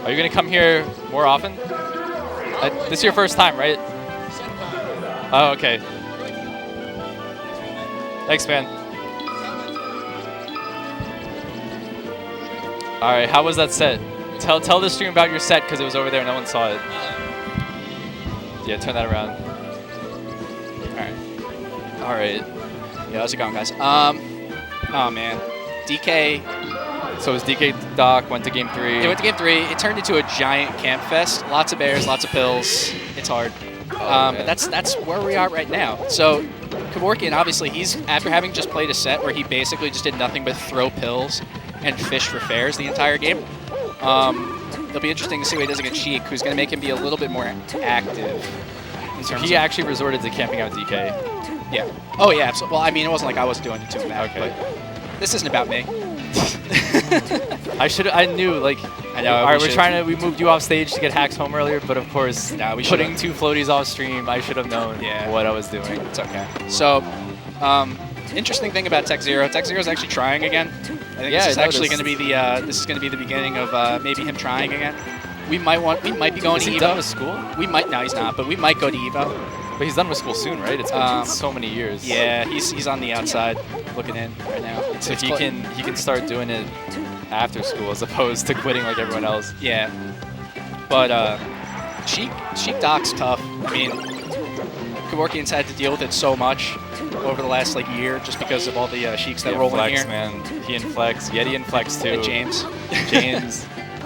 Are you going to come here more often? This is your first time, right? Oh, okay. Thanks, man. All right, how was that set? Tell the stream about your set because it was over there and no one saw it. Yeah, turn that around. All right. Yeah, how's it going, guys? Oh man, DK. So it was DK Doc, went to game 3. It went to game 3. It turned into a giant camp fest. Lots of bears, lots of pills. It's hard. But that's where we are right now. So Kevorkian, obviously, he's after having just played a set where he basically just did nothing but throw pills and fish for fares the entire game. It'll be interesting to see what he does against Sheik, who's going to make him be a little bit more active. He actually resorted to camping out DK. Yeah. Oh, yeah, absolutely. Well, I mean, it wasn't like I was doing it to him, but this isn't about me. I knew, like, I know. All right, we moved you off stage to get Hacks home earlier, but of course, we putting 2 floaties off stream, I should have known what I was doing. It's okay. So, interesting thing about TecZer0. TecZer0 is actually trying again. I think this is actually going to be the beginning of maybe him trying again. We might be going to Evo. Is he done with school? No, he's not, but we might go to Evo. But he's done with school soon, right? It's been so many years. Yeah, he's on the outside looking in right now. So he can start doing it after school as opposed to quitting like everyone else. Yeah. But Sheik Doc's tough. I mean, Kevorkian's had to deal with it so much over the last year just because of all the Sheiks that roll in here. Man. He inflects. Yeti inflects too. James.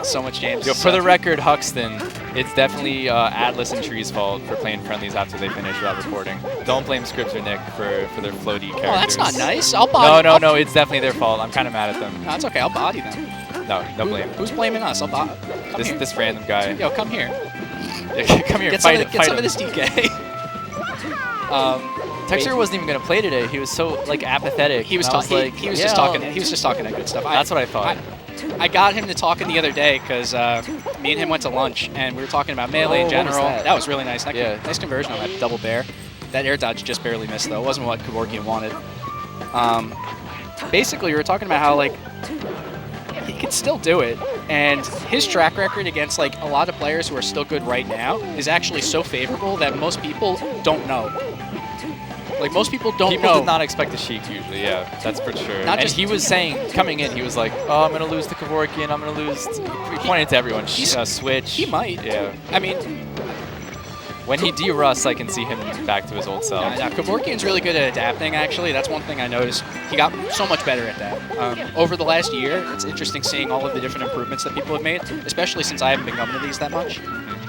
So much James. Yo, for the record, Huxton, it's definitely Atlas and Tree's fault for playing friendlies after they finish without recording. Don't blame Scripts or Nick for their floaty characters. Oh, that's not nice. I'll body. No, it's definitely their fault. I'm kind of mad at them. No, it's okay. I'll body them. No blame. Who's blaming us? I'll body. This random guy. Yo, come here. Come here. Get fight some of this DK. TecZer0 wasn't even gonna play today. He was so apathetic. He was just talking that good stuff. That's what I thought. I got him to talking the other day because me and him went to lunch and we were talking about melee in general. That was really nice. Nice conversion on that double bear. That air dodge just barely missed though. It wasn't what Kevorkian wanted. Basically, we were talking about how he could still do it, and his track record against a lot of players who are still good right now is actually so favorable that most people don't know. Most people don't know. People did not expect the Sheik usually, yeah, that's for sure. He was saying, coming in, he was like, oh, I'm going to lose to Kevorkian, I'm going to lose. He pointed to everyone. Switch. He might. Yeah. I mean, when he de-rusts, I can see him back to his old self. Yeah, Kevorkian's really good at adapting, actually. That's one thing I noticed. He got so much better at that. Over the last year, it's interesting seeing all of the different improvements that people have made, especially since I haven't been coming to these that much.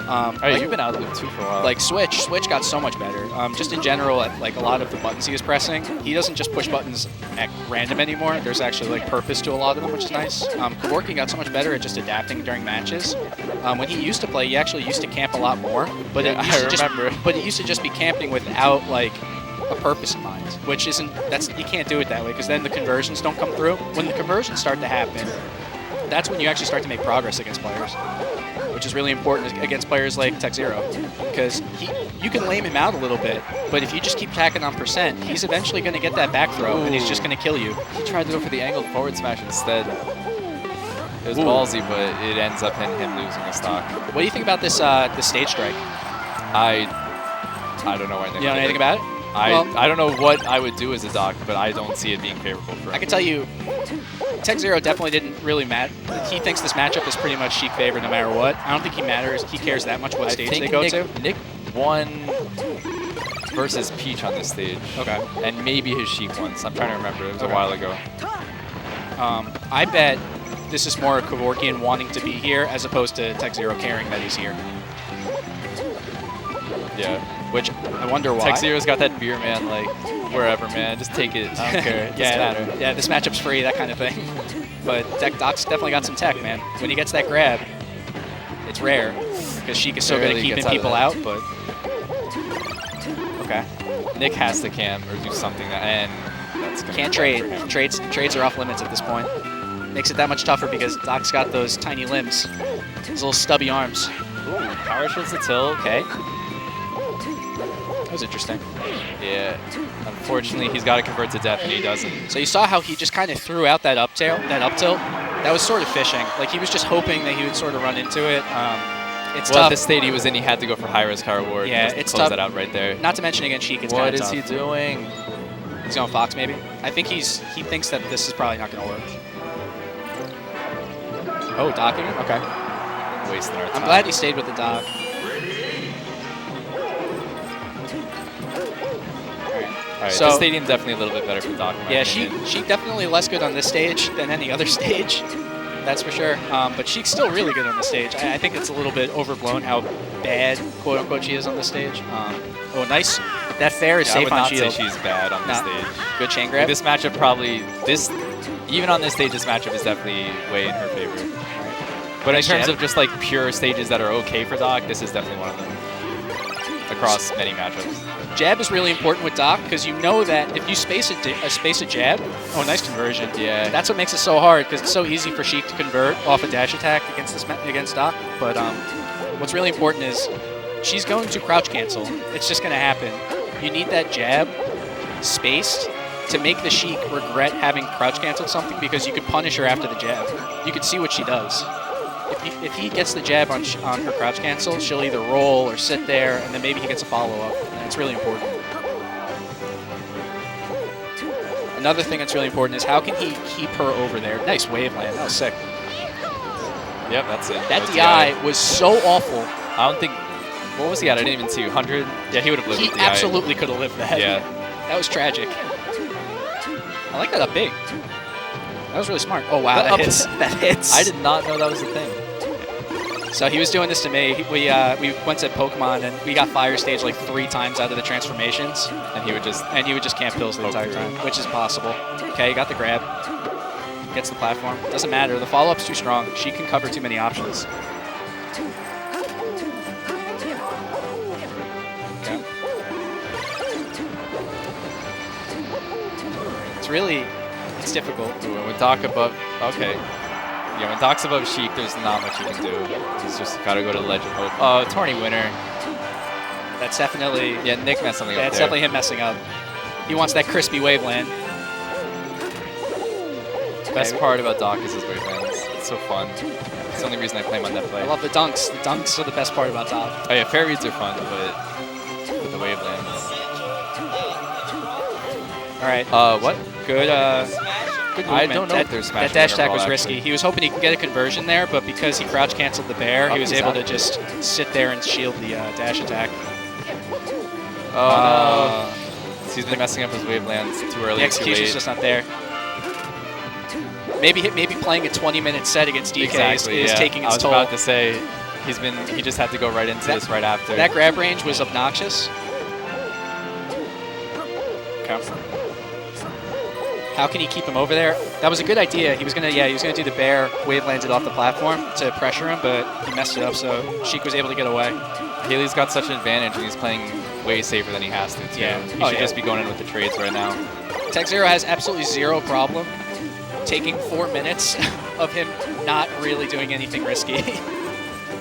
You've been out of the loop too for a while. Switch got so much better. Just in general, a lot of the buttons he was pressing, he doesn't just push buttons at random anymore. There's actually purpose to a lot of them, which is nice. Kevorkian got so much better at just adapting during matches. When he used to play, he actually used to camp a lot more. But it used to just be camping without a purpose in mind, which isn't. You can't do it that way because then the conversions don't come through. When the conversions start to happen, that's when you actually start to make progress against players, which is really important against players like TecZer0, because you can lame him out a little bit, but if you just keep tacking on %, he's eventually going to get that back throw, and he's just going to kill you. He tried to go for the angled forward smash instead. It was ballsy, but it ends up in him losing a stock. What do you think about this stage strike? I don't know anything. You don't know anything about it? I don't know what I would do as a doc, but I don't see it being favorable for him. I can tell you, TecZer0 definitely didn't really matter. He thinks this matchup is pretty much Sheik favored no matter what. I don't think he cares that much what stage they go to. Nick won versus Peach on this stage. Okay. And maybe his Sheik once. I'm trying to remember. It was a while ago. I bet this is more Kevorkian wanting to be here as opposed to TecZer0 caring that he's here. Yeah. Which I wonder why. TecZer0's got that beer, man, wherever, man. Just take it. I don't care. It doesn't matter. Yeah, this matchup's free, that kind of thing. But Doc's definitely got some tech, man. When he gets that grab, it's rare because Sheik is so good at keeping people out, but... Okay. Nick has to camp or do something, and that's gonna can't trade. Trades are off limits at this point. Makes it that much tougher because Doc's got those tiny limbs, those little stubby arms. Ooh, power shields to tilt. Okay. That was interesting. Yeah. Unfortunately, he's got to convert to death, and he doesn't. So you saw how he just kind of threw out that up tilt. That was sort of fishing. Like, he was just hoping that he would sort of run into it. It's well, tough. the state he was in, he had to go for high risk, high reward. Yeah, just it's close tough. that out right there. Not to mention against Sheik, it's What kind of is tough. he doing? He's going Fox, maybe? I think he thinks that this is probably not going to work. Oh, docking him? Okay. Wasting our time. I'm glad he stayed with the dock. All right, So- the stadium definitely a little bit better for docking. Yeah, Sheik definitely less good on this stage than any other stage. That's for sure. But Sheik's still really good on the stage. I think it's a little bit overblown how bad, quote unquote, she is on the stage. Oh, nice. That fair is I safe would on not shield. say she's bad on the Nah. stage. Good chain Like, grab. this matchup probably even on this stage, this matchup is definitely way in her favor. But Nice in terms jab. of just like pure stages that are okay for Doc, this is definitely one of them across many matchups. Jab is really important with Doc because you know that if you space a jab, oh, nice conversion. Yeah. That's what makes it so hard because it's so easy for Sheik to convert off a dash attack against Doc. But what's really important is she's going to crouch cancel. It's just going to happen. You need that jab spaced to make the Sheik regret having crouch canceled something because you could punish her after the jab. You could see what she does. If he gets the jab on her crouch cancel, she'll either roll or sit there, and then maybe he gets a follow-up. And it's really important. Another thing that's really important is how can he keep her over there? Nice wave land. That was sick. Yep, that's it. That was DI was so awful. I don't think. What was he at? I didn't even see. 100? Yeah, he would have lived He with DI. absolutely could have lived that. Yeah. That was tragic. I like that up big. That was really smart. Oh, wow, that hits. That hits. I did not know that was a thing. So he was doing this to me. We went to Pokemon and we got fire stage like 3 times out of the transformations, And he would just. camp pills the Poke entire through. time, which is possible. Okay, got the grab. Gets the platform. Doesn't matter. The follow-up's too strong. She can cover too many options. Okay. It's difficult. Ooh, and with Doc above. Okay. Yeah, when Doc's above Sheik, there's not much you can do. He's just got to go to the ledge and hope. Oh, tourney winner. That's definitely Yeah, Nick messed something up that's there. definitely him messing up. He wants that crispy waveland. Best part about Doc is his wavelands. It's so fun. It's the only reason I play him on that play. I love the dunks. The dunks are the best part about Doc. Oh yeah, fair reads are fun, but the wavelands. All right. What? Good. Good movement. I don't know if there's smash That dash winner attack was roll, risky. actually. He was hoping he could get a conversion there, but because he crouch canceled the bear, he was he's able out. to just sit there and shield the dash attack. Oh no. He's been messing up his wavelands too early. The execution's just not there. Maybe playing a 20-minute set against DK is taking its toll. I was about to say, he just had to go right into this right after. That grab range was obnoxious. Okay. How can he keep him over there? That was a good idea. He was gonna do the bear, wave landed off the platform to pressure him, but he messed it up, so Sheik was able to get away. Haley's got such an advantage, and he's playing way safer than he has to, too. Yeah. He Oh, should yeah. just be going in with the trades right now. TecZer0 has absolutely zero problem taking 4 minutes of him not really doing anything risky.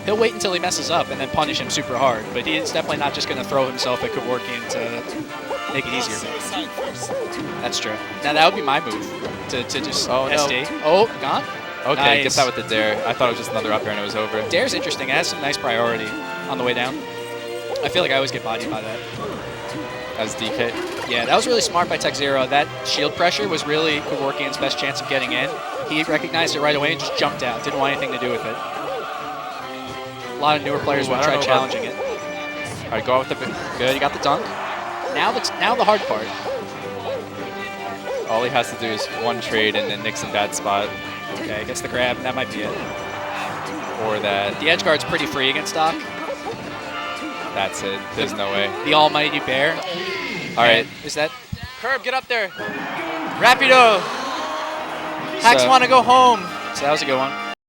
He'll wait until he messes up and then punish him super hard, but he's definitely not just going to throw himself at Kevorkian to make it easier. That's true. Now that would be my move, to just Oh, no. SD. Oh, gone? Okay, Nice. gets out with the dare. I thought it was just another up air and it was over. Dare's interesting. It has some nice priority on the way down. I feel like I always get bodied by that. As DK. Yeah, that was really smart by TecZer0. That shield pressure was really Kevorkian's best chance of getting in. He recognized it right away and just jumped out. Didn't want anything to do with it. A lot of newer players will I don't try know challenging it. All right, go out with the. Good, you got the dunk. Now the hard part. All he has to do is one trade and then Nick's in bad spot. Okay, gets the grab, and that might be it. Or that. The edge guard's pretty free against Doc. That's it. There's no way. The almighty bear. All right. Is that? Curb, get up there. Rapido. Hacks So- want to go home. So that was a good one.